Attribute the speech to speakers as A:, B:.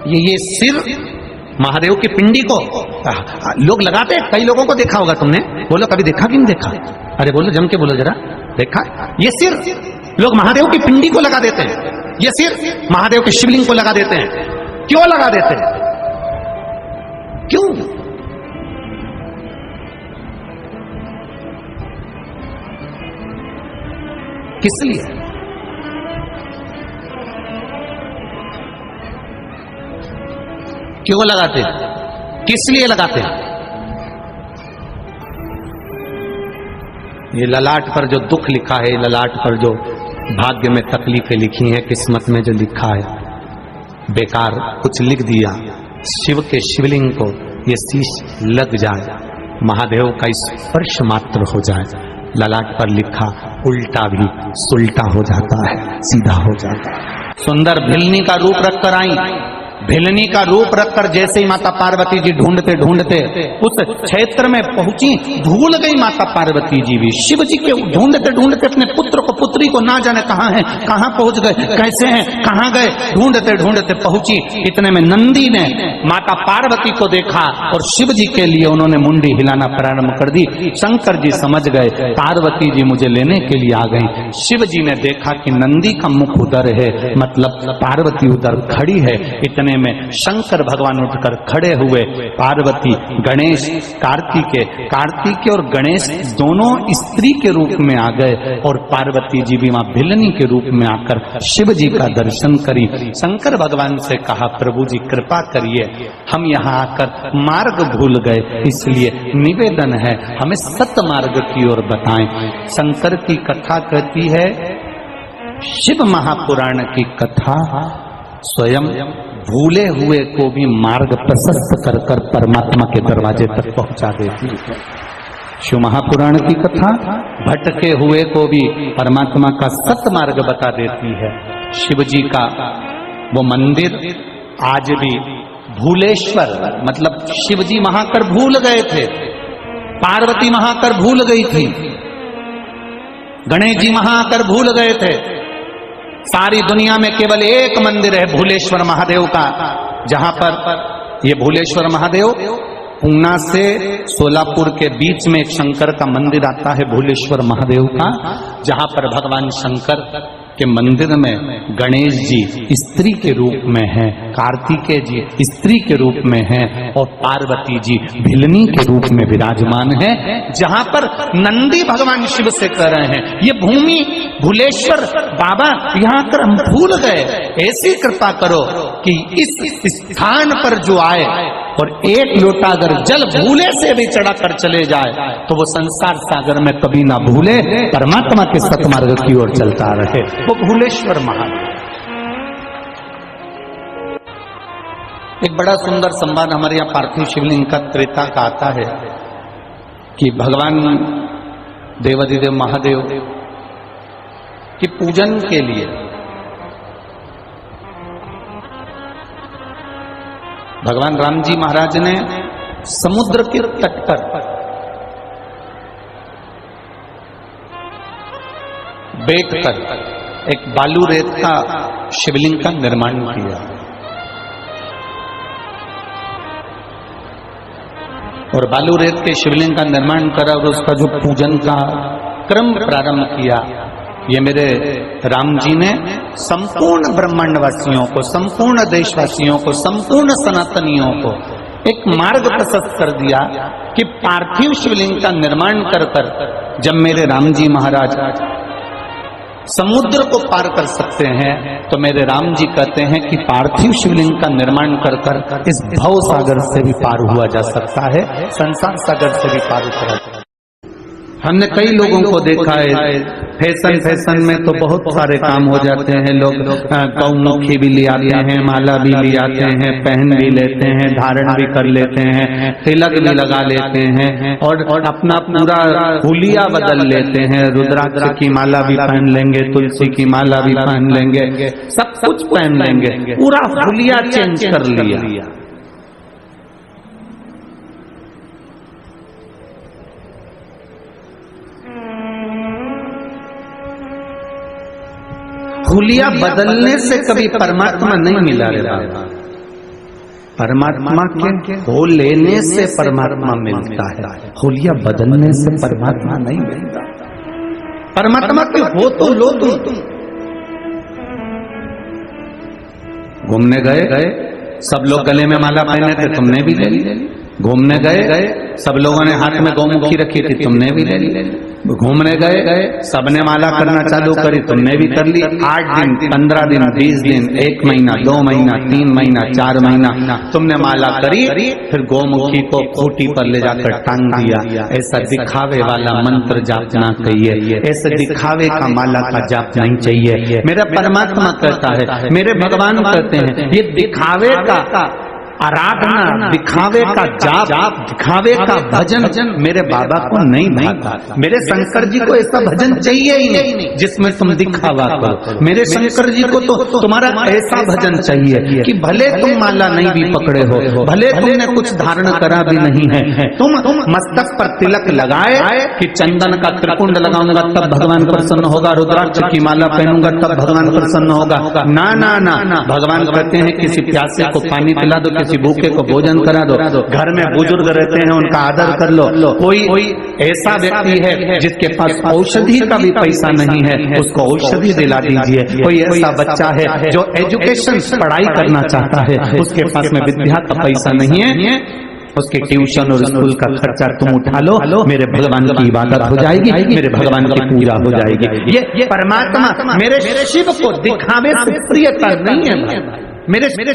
A: ये सिर महादेव की पिंडी को लोग लगाते हैं। कई लोगों को देखा होगा तुमने, बोलो कभी देखा कि नहीं देखा? अरे बोलो, जम के बोलो जरा, देखा? ये सिर लोग महादेव की पिंडी को लगा देते हैं, ये सिर महादेव के शिवलिंग को लगा देते हैं। क्यों लगा देते हैं? क्यों? किस लिए? क्यों लगाते हैं? किस लिए लगाते हैं? ये ललाट पर जो दुख लिखा है, ललाट पर जो भाग्य में तकलीफें लिखी हैं, किस्मत में जो लिखा है, बेकार कुछ लिख दिया। शिव के शिवलिंग को ये शीश लग जाए, महादेव का स्पर्श मात्र हो जाए, ललाट पर लिखा उल्टा भी सुल्टा हो जाता है, सीधा हो जाता है। सुंदर भिलनी का रूप रखकर आई, भिलनी का रूप रखकर जैसे ही माता पार्वती जी ढूंढते ढूंढते उस क्षेत्र में पहुंची, भूल गई माता पार्वती जी भी। शिव जी के ढूंढते ढूंढते अपने पुत्र को, पुत्री को ना जाने कहां है, कहां पहुंच गए, कैसे हैं, कहां गए, ढूंढते ढूंढते पहुंची। इतने में नंदी ने माता पार्वती को देखा और शिव जी के लिए उन्होंने मुंडी हिलाना प्रारंभ कर दी। शंकर जी समझ गए पार्वती जी मुझे लेने के लिए आ गई। शिव जी ने देखा कि नंदी का मुख उधर है, मतलब पार्वती उधर खड़ी है। इतने में शंकर भगवान उठकर खड़े हुए। पार्वती, गणेश, कार्तिकेय और गणेश दोनों स्त्री के रूप में आ गए और पार्वती जी भी वहां भिलनी के रूप में आकर शिव जी का दर्शन करी। शंकर भगवान से कहा प्रभु जी कृपा करिए, हम यहाँ आकर मार्ग भूल गए, इसलिए निवेदन है हमें सत मार्ग की ओर बताएं। शंकर की कथा कहती है, शिव महापुराण की कथा स्वयं भूले हुए को भी मार्ग प्रशस्त कर कर परमात्मा के दरवाजे तक पहुंचा देती है। शिव महापुराण की कथा भटके हुए को भी परमात्मा का सत मार्ग बता देती है। शिव जी का वो मंदिर आज भी भूलेश्वर, मतलब शिव जी वहां कर भूल गए थे, पार्वती वहां कर भूल गई थी, गणेश जी वहां आकर भूल गए थे। सारी दुनिया में केवल एक मंदिर है भूलेश्वर महादेव का, जहां पर ये भूलेश्वर महादेव पूना से सोलापुर के बीच में एक शंकर का मंदिर आता है भूलेश्वर महादेव का, जहां पर भगवान शंकर के मंदिर में गणेश जी स्त्री के रूप में हैं, कार्तिकेय जी स्त्री के रूप में हैं और पार्वती जी भिलनी के रूप में विराजमान हैं। जहां पर नंदी भगवान शिव से कह रहे हैं ये भूमि भूलेश्वर बाबा यहाँ कर हम भूल गए, ऐसी कृपा करो कि इस स्थान पर जो आए और एक लोटा अगर जल भूले से भी चढ़ा कर चले जाए तो वो संसार सागर में कभी ना भूले, परमात्मा के सतमार्ग की ओर चलता रहे। वो भूलेश्वर महादेव। एक बड़ा सुंदर संवाद हमारे यहाँ पार्थिव शिवलिंग का त्रेता का आता है कि भगवान देवाधिदेव महादेव के पूजन के लिए भगवान राम जी महाराज ने समुद्र के तट पर बैठकर एक बालू रेत का शिवलिंग का निर्माण किया और बालू रेत के शिवलिंग का निर्माण करा और उसका जो पूजन का क्रम प्रारंभ किया। ये मेरे राम जी ने संपूर्ण ब्रह्मांडवासियों को, संपूर्ण देशवासियों को, संपूर्ण सनातनियों को एक मार्ग प्रशस्त कर दिया कि पार्थिव शिवलिंग का निर्माण कर कर जब मेरे राम जी महाराज समुद्र को पार कर सकते हैं तो मेरे राम जी कहते हैं कि पार्थिव शिवलिंग का निर्माण कर कर इस भव सागर से भी पार हुआ जा सकता है, संसार सागर से भी पार उतरा। हमने कई लोगों को देखा है फैशन में तो बहुत सारे काम हो जाते हैं। लोग गौमुखी भी ले आते हैं, माला भी ले आते हैं, पहन भी लेते हैं, धारण भी कर लेते हैं, तिलक भी लगा लेते हैं और अपना पूरा हुलिया बदल लेते हैं। रुद्राक्ष की माला भी पहन लेंगे, तुलसी की माला भी पहन लेंगे, सब कुछ पहन लेंगे, पूरा हुलिया चेंज कर लिया। हुलिया बदलने से कभी परमात्मा नहीं मिला रे बाबा। परमात्मा के हो लेने से परमात्मा मिलता है, होलिया बदलने से परमात्मा नहीं मिलता। परमात्मा के हो तो लो तुम। घूमने गए, सब लोग गले में माला पहने थे, तुमने भी ले ली। घूमने गए, सब लोगों ने हाथ में गौमुखी रखी थी, तुमने भी ले ली। घूमने गए, सबने माला करना चालू करी, तुमने भी कर ली। 8 दिन, 15 दिन, 20 दिन, 1 महीना, 2 महीना, 3 महीना, 4 महीना तुमने माला करी, फिर गौमुखी को खूंटी पर ले जाकर टांग दिया। ऐसा दिखावे वाला मंत्र जाप ना कहिए, ऐसे दिखावे का माला का जाप नहीं चाहिए। मेरा परमात्मा कहता है, मेरे भगवान कहते हैं, ये दिखावे का आराधना, दिखावे का जाप, दिखावे का भजन मेरे बाबा को नहीं भाता। मेरे शंकर जी को ऐसा भजन चाहिए ही नहीं जिसमें तुम दिखावा करो। मेरे शंकर जी को तो तुम्हारा ऐसा भजन चाहिए कि भले तुम माला नहीं भी पकड़े हो, भले तुमने कुछ धारण करा भी नहीं है, तुम मस्तक पर तिलक लगाए कि चंदन का त्रिकुंड लगाऊंगा तब भगवान प्रसन्न होगा, रुद्राक्ष की माला पहनूंगा तब भगवान प्रसन्न होगा। ना ना ना, भगवान कहते हैं किसी प्यासे को पानी पिला दो, किसी भूखे को भोजन करा दो। घर में बुजुर्ग रहते हैं, उनका आदर कर लो। कोई ऐसा व्यक्ति है जिसके पास औषधि का भी पैसा नहीं है, उसको औषधि दिला दीजिए। कोई ऐसा बच्चा है जो एजुकेशन पढ़ाई करना चाहता है, उसके पास में विद्या का पैसा नहीं है, उसके ट्यूशन और स्कूल का खर्चा तुम उठा लो, मेरे भगवान की इबादत हो जाएगी, मेरे भगवान की पूजा हो जाएगी। ये परमात्मा मेरे शिव को दिखावे से प्रियता नहीं है भाई। मेरे